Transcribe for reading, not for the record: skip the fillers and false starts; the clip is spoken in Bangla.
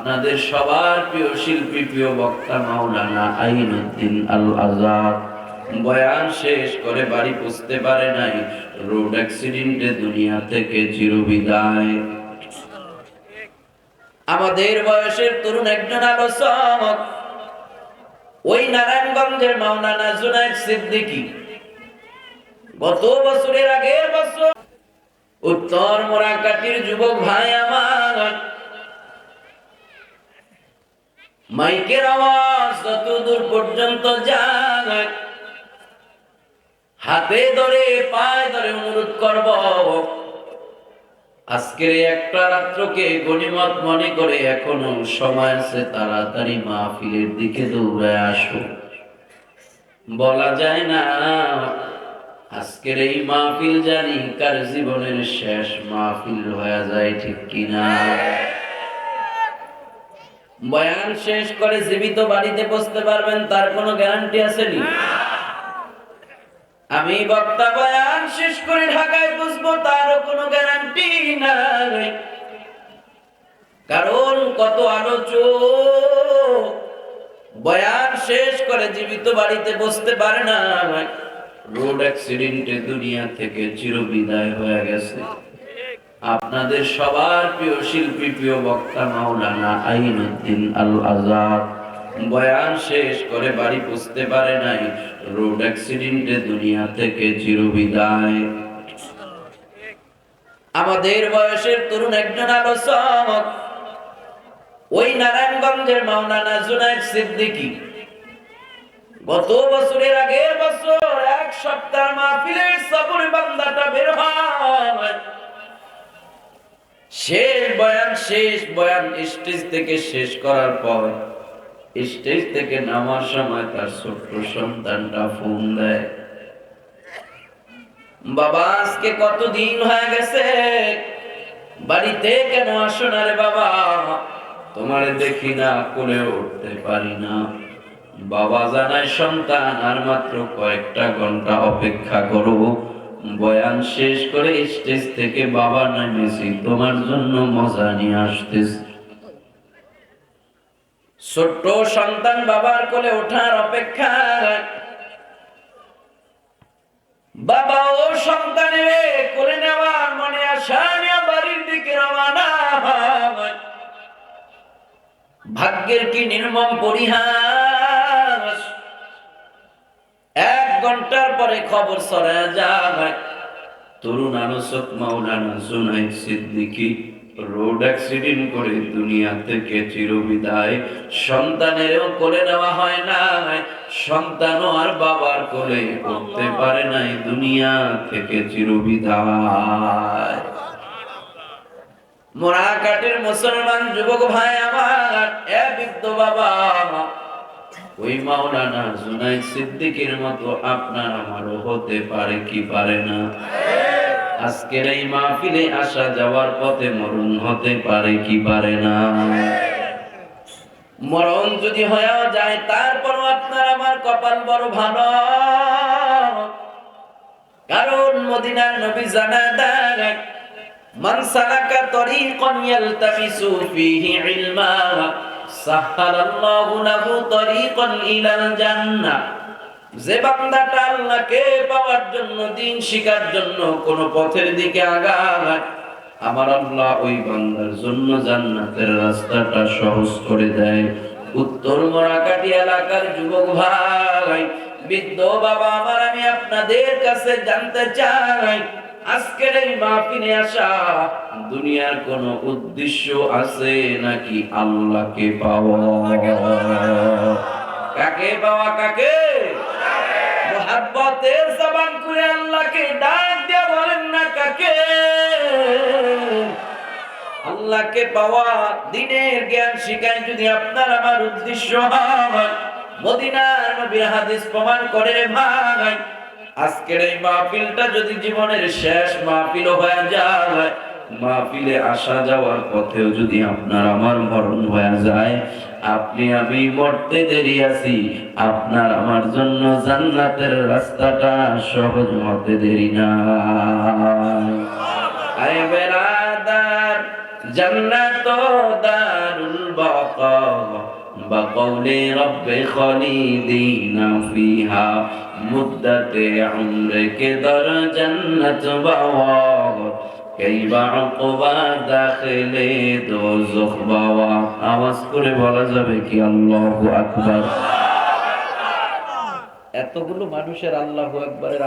আপনাদের সবার প্রিয় শিল্পী, প্রিয় বক্তা মাওলানা আইনুদ্দিন আল আজাদ বয়ান শেষ করে বাড়ি পৌঁছতে পারে নাই, রোড অ্যাক্সিডেন্টে দুনিয়া থেকে চিরবিদায়। আমাদের বয়সের তরুণ একজন আলোচক, ওই নারায়ণগঞ্জের মাওলানা জুনায়েদ সিদ্দিকী, গত বছরের আগের বছর উত্তর মোরাকাটির যুবক ভাই আমার, মাইকের আওয়াজ যতদূর পর্যন্ত যায়, হাতে ধরে পায়ে ধরে অনুরোধ করব, আজকের একটা রাত্রকে গনিমত মনে করে এখনো সময় আছে, তাড়াতাড়ি মাহফিলের দিকে দৌড়ে আসো। বলা যায় না আজকের এই মাহফিল জানি কার জীবনের শেষ মাহফিল হয়ে যায়, ঠিক কিনা? বয়ান শেষ করে জীবিত বাড়িতে পৌঁছতে পারবেন তার কোনো গ্যারান্টি আছে নি? আমি বক্তা বয়ান শেষ করে ঢাকায় পৌঁছবো তারও কোনো গ্যারান্টি নাই, কারণ কত আলোচক বয়ান শেষ করে জীবিত বাড়িতে পৌঁছতে পারে না, রোড অ্যাক্সিডেন্টে দুনিয়া থেকে চিরবিদায় হয়ে গেছে। আপনাদের সবার প্রিয় শিল্পী, প্রিয় বক্তা মাওলানা আইনুদ্দিন আল আজাদ বয়ান শেষ করে বাড়ি পৌঁছতে পারে নাই, রোড অ্যাক্সিডেন্টে দুনিয়া থেকে চিরবিদায়। আমাদের বয়সের তরুণ একজন আলোচক, ওই নারায়ণগঞ্জের মাওলানা জুনায়েদ সিদ্দিকী, গত বছরের আগের বছর এক সপ্তাহ মাহফিলের সফরে বান্দাটা বের হয়, শেষ বয়ান স্টেজ থেকে শেষ করার পর স্টেজ থেকে নামার সময় তার ছোট্ট সন্তানটা ফোন দেয়, বাবা আজকে কতদিন হয়ে গেছে, বাড়িতে কেন আসো না রে বাবা, তোমারে দেখি না, কোলে উঠতে পারি না। বাবা জানায়, সন্তান আর মাত্র কয়েকটা ঘন্টা অপেক্ষা করো, বয়ান শেষ করে স্টেজ থেকে বাবা নেমেছি, তোমার জন্য মজা নিয়ে আসতেছি। ছোট্ট সন্তান বাবার কোলে ওঠার অপেক্ষা, বাবা ও সন্তানের কোলে নেওয়ার মনে আশা নিয়ে বাড়ির দিকে রওনা। ভাগ্যের কি নির্মম পরিহাস, 1 ঘন্টার পরে খবর ছড়ায় যায়, তরুণ আলোচক মাওলানা জুনায়েদ সিদ্দিকী রোড অ্যাক্সিডেন্ট করে দুনিয়া থেকে চিরবিদায়। সন্তানেরও কোলে নেওয়া হয় না, সন্তানও আর বাবার কোলে উঠতে পারে নাই, দুনিয়া থেকে চিরবিদায়। মোরাকাটের মুসলমান যুবক ভাই আমার, এ বৃদ্ধ বাবা, ওই মাওলানা জুনায়েদ সিদ্দিকীর মতো আপনার আমারও হতে পারে কি পারে না? আজকের এই মাহফিলে আসা যাওয়ার পথে মরণ হতে পারে কি পারে না? মরণ যদি হয়েও যায় তারপরও আপনার আমার কপাল বড় ভালো, কারণ মদিনার নবী জানায় দেন, মান সালাকা তরিকান ইয়ালতামিসু ফীহি ইলমা সাহহালাল্লাহু লাহু তরিকান ইলাল জান্নাহ। যে বান্দাটা আল্লাহকে পাওয়ার জন্য, দ্বীন শিখার জন্য কোন পথের দিকে আগায়, আমার আল্লাহ ওই বান্দার জন্য জান্নাতের রাস্তাটা সহজ করে দেয়। উত্তর মোরাকাটি এলাকার যুবক ভাই, বৃদ্ধ বাবা আমার, আমি আপনাদের কাছে জানতে চাই, আজকের এই মাহফিলে আসা দুনিয়ার কোন উদ্দেশ্য আছে নাকি আল্লাহকে পাওয়া? কাকে পাওয়া? কাকে? মোহাব্বতের জবান করে আল্লাহকে ডাক দিয়ে বলেন না কাকে? আল্লাহকে পাওয়া, দ্বীনের জ্ঞান শিখায় যদি আপনার আমার উদ্দেশ্য হয়, মদিনার নবীর হাদিস প্রমাণ করে রে ভাই, আজকের এই মাহফিলটা যদি জীবনের শেষ মাহফিল হয়ে যায়, মাহফিলে আসা যাওয়ার পথেও যদি আপনার আমার মরণ হয়ে যায়, আপনি আমি মরতে দেরি আছি, আপনার আমার জন্য জান্নাতের রাস্তাটা সহজ হতে দেরি না। আয় বেরাদার, জান্নাত দারুল বাকা বা কওলি রব্বি খালিদিনা ফিহা মুদ্দাতে উমরিকে দর জান্নাত বাওয়া কাইবা উকবা দাখিলে দোজখ বাওয়া। আওয়াজ করে বলা যাবে কি আল্লাহু আকবার? এতগুলো মানুষের আল্লাহু আকবারের